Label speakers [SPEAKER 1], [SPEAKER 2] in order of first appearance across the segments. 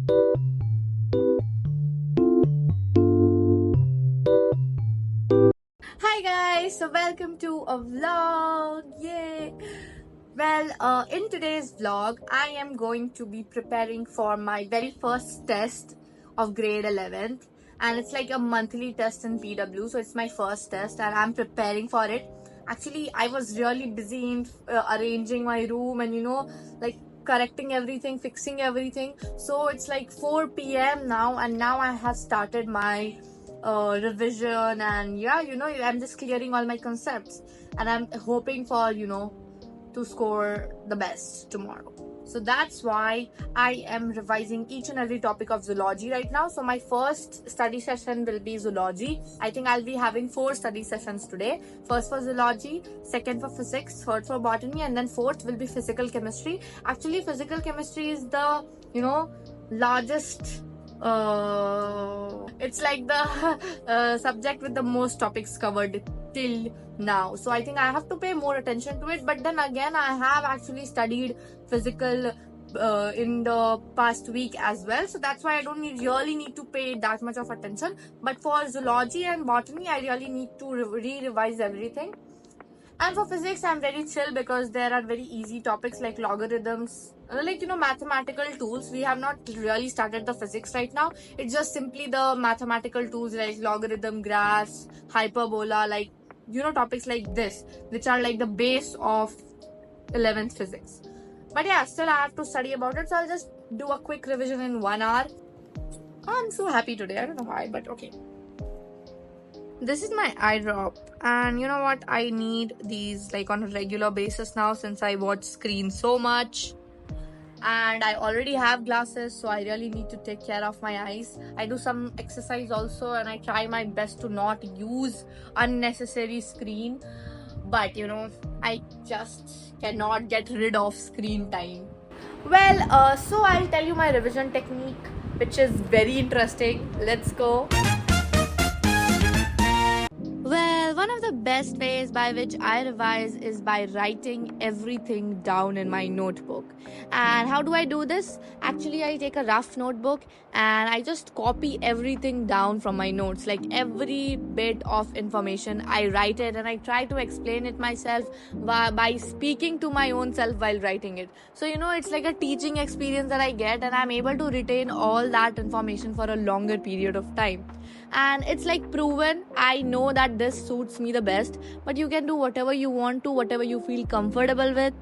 [SPEAKER 1] Hi guys, so welcome to a vlog. Yay! Well, in today's vlog, I am going to be preparing for my very first test of grade 11th, and it's like a monthly test in PW, so it's my first test, and I'm preparing for it. Actually, I was really busy in arranging my room and like correcting everything, fixing everything. So it's like 4 p.m. now, and now I have started my revision, and yeah, I'm just clearing all my concepts, and I'm hoping for to score the best tomorrow. So that's why I am revising each and every topic of zoology right now. So my first study session will be zoology. I think I'll be having 4 study sessions today. First for zoology, second for physics, third for botany, and then fourth will be physical chemistry. Actually, physical chemistry is the largest, it's like the subject with the most topics covered till now. So I think I have to pay more attention to it. But then again, I have actually studied physical in the past week as well, so that's why I don't really need to pay that much of attention. But for zoology and botany, I really need to revise everything. And for physics, I'm very chill because there are very easy topics like logarithms, like mathematical tools. We have not really started the physics right now. It's just simply the mathematical tools like logarithm, graphs, hyperbola, like topics like this, which are like the base of 11th physics. But yeah, still I have to study about it, so I'll just do a quick revision in 1 hour. I'm so happy today. I don't know why, but okay. This is my eye drop, and you know what, I need these like on a regular basis now since I watch screen so much, and I already have glasses, so I really need to take care of my eyes. I do some exercise also, and I try my best to not use unnecessary screen, but I just cannot get rid of screen time. Well, so I'll tell you my revision technique, which is very interesting. Let's go. Well, one of the best ways by which I revise is by writing everything down in my notebook. And how do I do this? Actually, I take a rough notebook and I just copy everything down from my notes. Like every bit of information, I write it and I try to explain it myself by speaking to my own self while writing it. So, it's like a teaching experience that I get, and I'm able to retain all that information for a longer period of time. And it's like proven. I know that this suits me the best, but you can do whatever you want to, whatever you feel comfortable with.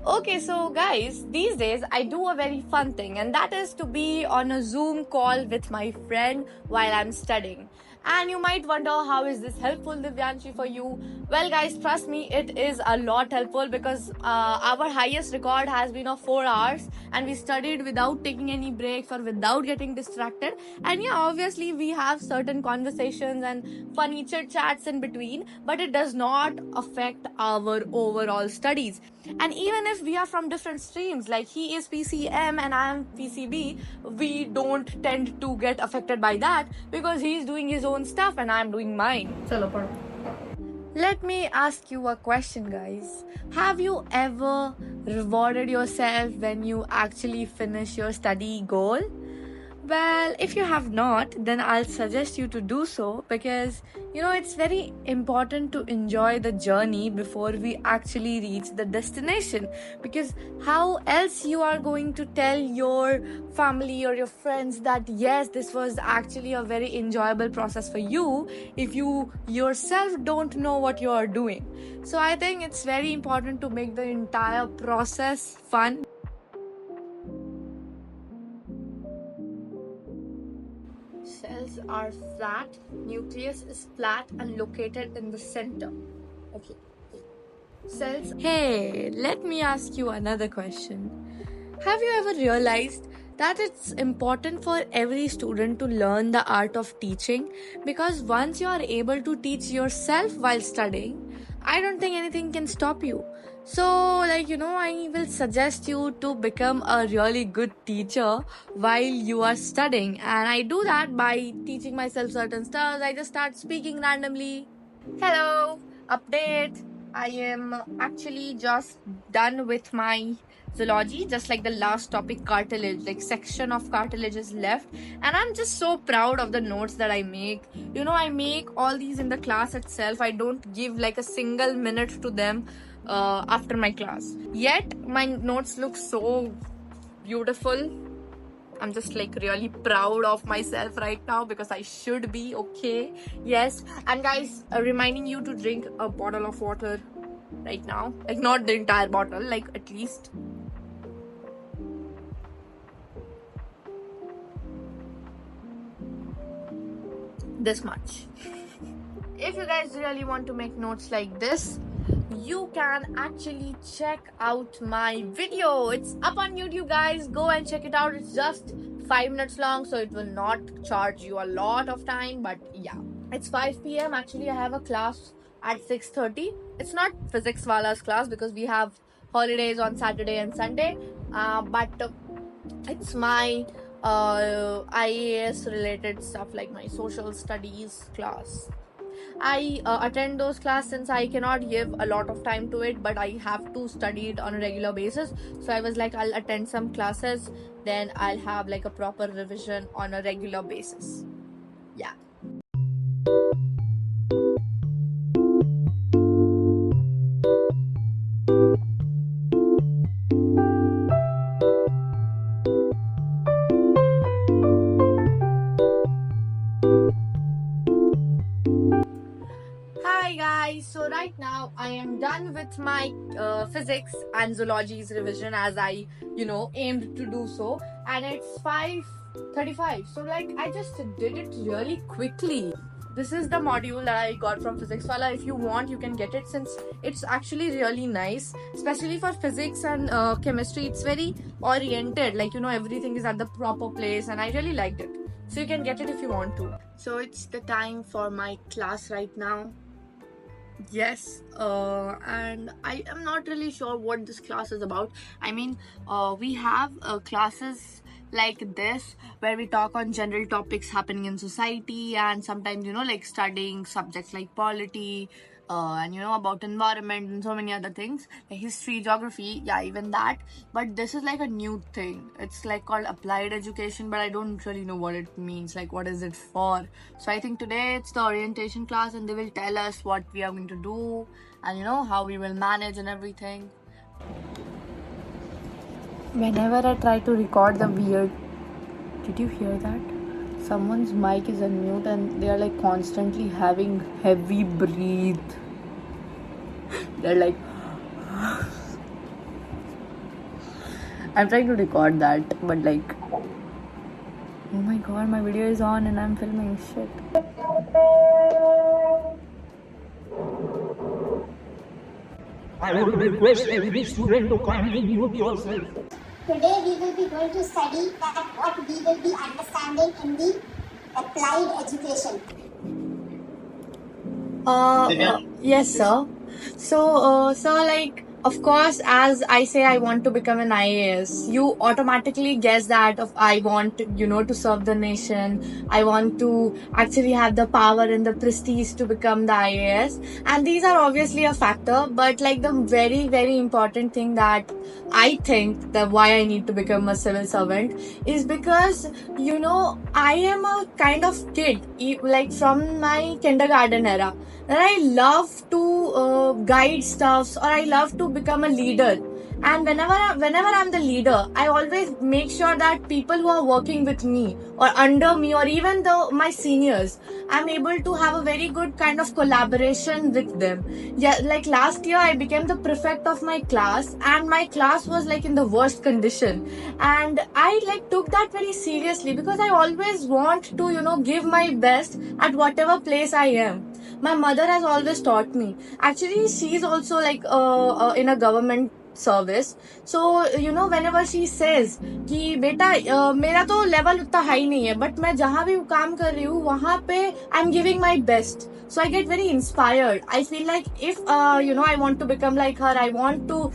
[SPEAKER 1] Okay, so guys, these days I do a very fun thing, and that is to be on a Zoom call with my friend while I'm studying. And you might wonder, how is this helpful, Divyanshi, for you? Well, guys, trust me, it is a lot helpful because our highest record has been of 4 hours, and we studied without taking any breaks or without getting distracted. And yeah, obviously, we have certain conversations and funny chit chats in between, but it does not affect our overall studies. And even if we are from different streams, like he is PCM and I am PCB, we don't tend to get affected by that because he is doing his own stuff and I am doing mine. Chalo, pado. Let me ask you a question, guys. Have you ever rewarded yourself when you actually finish your study goal? Well, if you have not, then I'll suggest you to do so because it's very important to enjoy the journey before we actually reach the destination. Because how else you are going to tell your family or your friends that yes, this was actually a very enjoyable process for you if you yourself don't know what you are doing? So I think it's very important to make the entire process fun. Cells are flat, nucleus is flat and located in the center. Okay. Cells. Hey, let me ask you another question. Have you ever realized that it's important for every student to learn the art of teaching? Because once you are able to teach yourself while studying, I don't think anything can stop you. So, I will suggest you to become a really good teacher while you are studying. And I do that by teaching myself certain stuff. I just start speaking randomly. Hello, update. I am actually just done with my zoology, just like the last topic, cartilage, like section of cartilage is left. And I'm just so proud of the notes that I make. You know, I make all these in the class itself. I don't give like a single minute to them after my class. Yet my notes look so beautiful. I'm just like really proud of myself right now because I should be okay. Yes. And guys, reminding you to drink a bottle of water right now. Like not the entire bottle, like at least this much. If you guys really want to make notes like this, you can actually check out my video. It's up on YouTube, guys. Go and check it out. It's just 5 minutes long, so it will not charge you a lot of time. But yeah, it's 5 p.m. Actually, I have a class at 6:30. It's not physics wala's class because we have holidays on Saturday and Sunday. But it's my IAS related stuff, like my social studies class. I attend those classes since I cannot give a lot of time to it, but I have to study it on a regular basis. So I was like, I'll attend some classes, then I'll have like a proper revision on a regular basis. Yeah. Hi guys, so right now I am done with my physics and zoology's revision as I aimed to do so, and it's 5:35, so like I just did it really quickly. This is the module that I got from Physics Wala. If you want, you can get it since it's actually really nice, especially for physics and chemistry. It's very oriented, like everything is at the proper place, and I really liked it. So you can get it if you want to. So it's the time for my class right now. Yes, and I am not really sure what this class is about. I mean, we have classes like this where we talk on general topics happening in society, and sometimes like studying subjects like polity, and about environment and so many other things like history, geography, yeah, even that. But this is like a new thing. It's like called applied education, but I don't really know what it means, like what is it for. So I think today it's the orientation class, and they will tell us what we are going to do and how we will manage and everything. Whenever I try to record the weird, did you hear that? Someone's mic is unmute and they are like constantly having heavy breathe. They're like, I'm trying to record that, but like, oh my god, my video is on and I'm filming shit.
[SPEAKER 2] I will request every student to kindly mute yourself.
[SPEAKER 3] Today we will be going to study that what we will be understanding in the applied education.
[SPEAKER 1] Yes, sir. So, like, of course, as I say, I want to become an IAS. You automatically guess that if I want, to serve the nation. I want to actually have the power and the prestige to become the IAS. And these are obviously a factor, but like the very, very important thing that I think that why I need to become a civil servant is because, I am a kind of kid, like from my kindergarten era, that I love to guide stuffs, or I love to become a leader. And whenever I'm the leader, I always make sure that people who are working with me or under me, or even my seniors, I'm able to have a very good kind of collaboration with them. Yeah, like last year I became the prefect of my class, and my class was like in the worst condition, and I like took that very seriously because I always want to give my best at whatever place I am. My mother has always taught me. Actually, she's also like in a government service. So whenever she says कि बेटा मेरा तो level उतना high नहीं है, but मैं जहाँ भी काम कर रही हूँ वहाँ पे I am giving my best. So I get very inspired. I feel like if I want to become like her, I want to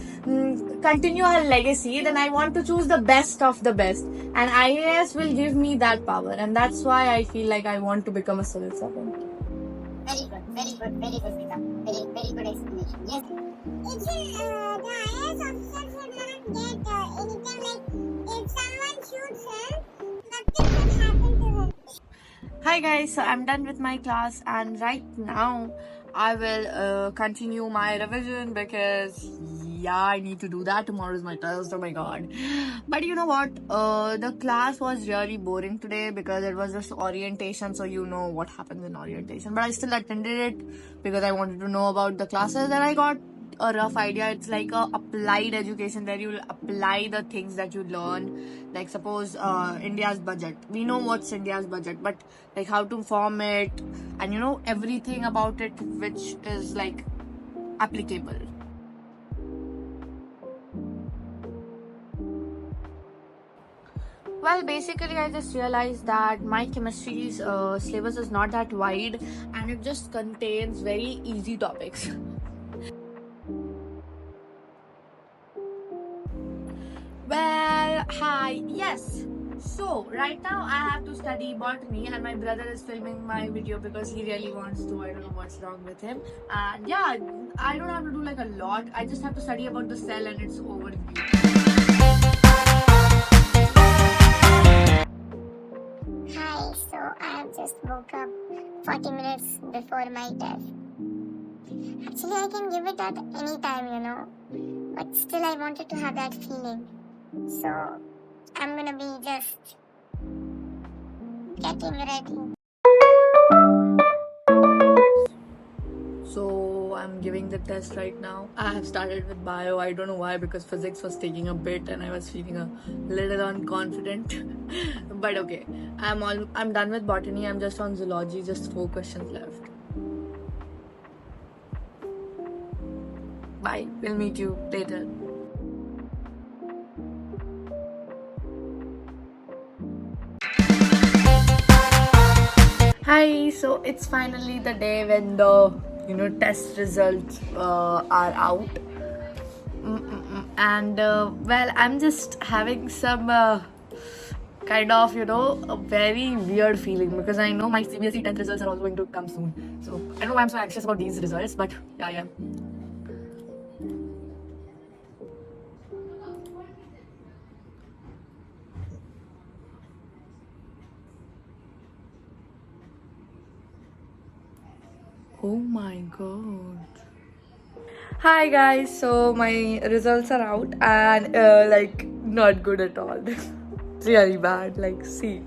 [SPEAKER 1] continue her legacy, then I want to choose the best of the best, and IAS will give me that power, and that's why I feel like I want to become a civil servant.
[SPEAKER 3] Very good, very good, very good, Vita. Very, very good explanation. Yes. It should, the IAS officer should not get anything like if someone shoots him, nothing should happen to him.
[SPEAKER 1] Hi guys, so I'm done with my class and right now I will continue my revision because I need to do that. Tomorrow is my test. Oh my god. But you know what? The class was really boring today because it was just orientation, so you know what happens in orientation. But I still attended it because I wanted to know about the classes and I got a rough idea. It's like a applied education where you'll apply the things that you learn. Like suppose India's budget. We know what's India's budget, but like how to form it and you know everything about it which is like applicable. Well, basically, I just realized that my chemistry's syllabus is not that wide and it just contains very easy topics. Well, hi, yes. So, right now I have to study botany and my brother is filming my video because he really wants to. I don't know what's wrong with him. And yeah, I don't have to do like a lot. I just have to study about the cell and its overview.
[SPEAKER 3] Hi, so I have just woke up 40 minutes before my test. Actually, I can give it at any time, you know, but still I wanted to have that feeling. So, I'm gonna be just getting ready.
[SPEAKER 1] So I'm giving the test right now. I have started with bio. I don't know why because physics was taking a bit and I was feeling a little unconfident. But okay, I'm done with botany. I'm just on zoology. Just 4 questions left. Bye. We'll meet you later. Hi. So it's finally the day when the test results are out. And well, I'm just having some kind of a very weird feeling because I know my CBSE 10th results are also going to come soon. So I don't know why I'm so anxious about these results, but yeah, I am. Oh my god. Hi guys, so my results are out and like not good at all. Really bad. Like see,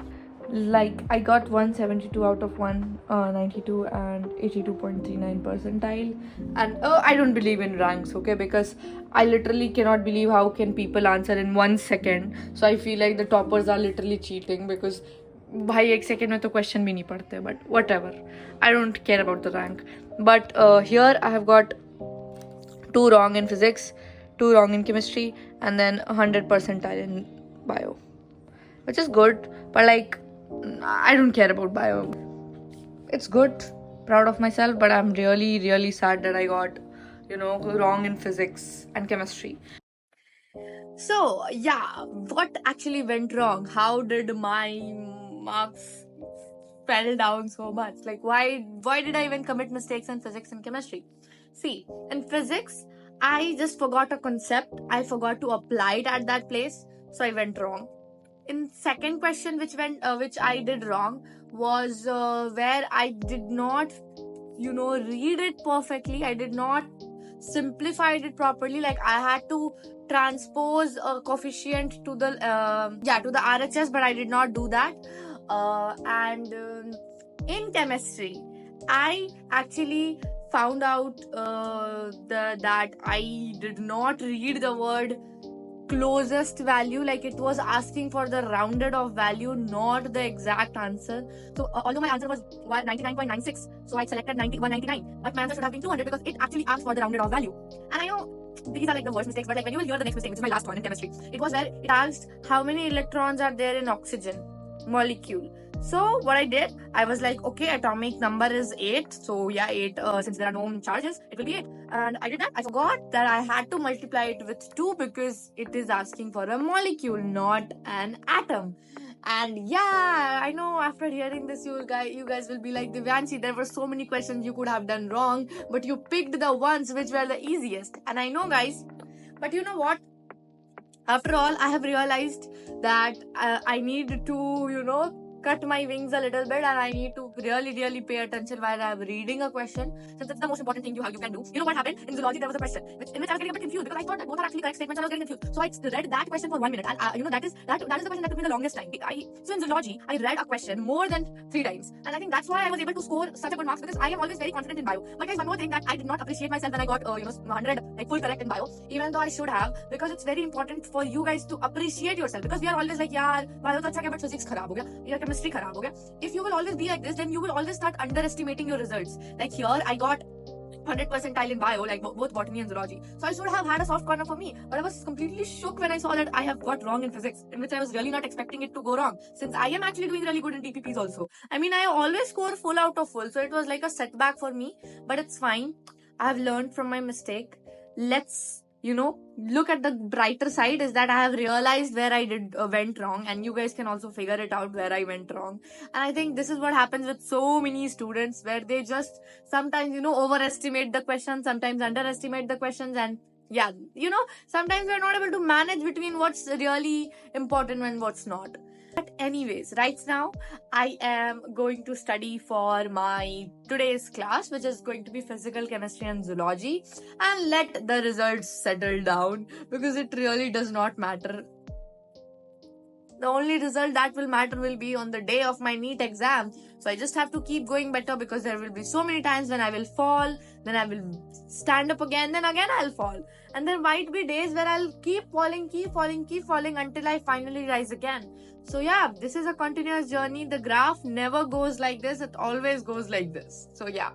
[SPEAKER 1] like I got 172 out of 192 and 82.39 percentile, and I don't believe in ranks, okay, because I literally cannot believe how can people answer in 1 second. So I feel like the toppers are literally cheating because भाई 1 second में तो question भी नहीं पढ़ते, but whatever, I don't care about the rank. But here I have got 2 wrong in physics, 2 wrong in chemistry, and then 100 percentile in bio, which is good, but like I don't care about bio. It's good, proud of myself, but I'm really sad that I got wrong in physics and chemistry. So yeah, what actually went wrong? How did my marks fell down so much? Like why did I even commit mistakes in physics and chemistry? See, in physics I just forgot a concept. I forgot to apply it at that place, so I went wrong. In second question which I did wrong was where I did not read it perfectly. I did not simplified it properly. Like I had to transpose a coefficient to the to the RHS, but I did not do that. And in chemistry I actually found out that I did not read the word closest value. Like it was asking for the rounded off value, not the exact answer. So although my answer was 99.96, so I selected 199, but my answer should have been 200 because it actually asked for the rounded off value. And I know these are like the worst mistakes, but like when you will hear the next mistake, which is my last one in chemistry, it was where it asked how many electrons are there in oxygen molecule. So what I did, I was like, okay, atomic number is 8. So yeah, 8, since there are no charges, it will be 8. And I did that. I forgot that I had to multiply it with 2 because it is asking for a molecule, not an atom. And yeah, I know after hearing this, you guys will be like, Divyanshi, there were so many questions you could have done wrong, but you picked the ones which were the easiest. And I know, guys, but you know what? After all, I have realized that I need to, cut my wings a little bit, and I need to really pay attention while I'm reading a question, since it's the most important thing you can do. You know what happened? In zoology, there was a question in which I was getting a bit confused because I thought that both are actually correct statements and I was getting confused. So I read that question for 1 minute, and that is the question that took me the longest time. So in zoology, I read a question more than 3 times, and I think that's why I was able to score such a good marks, because I am always very confident in bio. But guys, one more thing that I did not appreciate myself when I got 100 like full correct in bio, even though I should have, because it's very important for you guys to appreciate yourself, because we are always like, yaar, bio to acha kya, but physics kharab ho gaya, या chemistry kharab ho gaya. If you will always be like this, then you will always start underestimating your results. Like here, I got 100 percentile in bio, like both botany and zoology. So I should have had a soft corner for me. But I was completely shook when I saw that I have got wrong in physics, in which I was really not expecting it to go wrong, since I am actually doing really good in TPPs also. I mean, I always score full out of full, so it was like a setback for me. But it's fine. I have learned from my mistake. Let's look at the brighter side, is that I have realized where I went wrong, and you guys can also figure it out where I went wrong. And I think this is what happens with so many students, where they just sometimes overestimate the questions, sometimes underestimate the questions, and yeah, sometimes we're not able to manage between what's really important and what's not. But anyways, right now I am going to study for my today's class, which is going to be physical, chemistry and zoology, and let the results settle down, because it really does not matter. The only result that will matter will be on the day of my NEET exam. So I just have to keep going better, because there will be so many times when I will fall, then I will stand up again, then again I'll fall. And there might be days where I'll keep falling until I finally rise again. So yeah, this is a continuous journey. The graph never goes like this, it always goes like this. So yeah.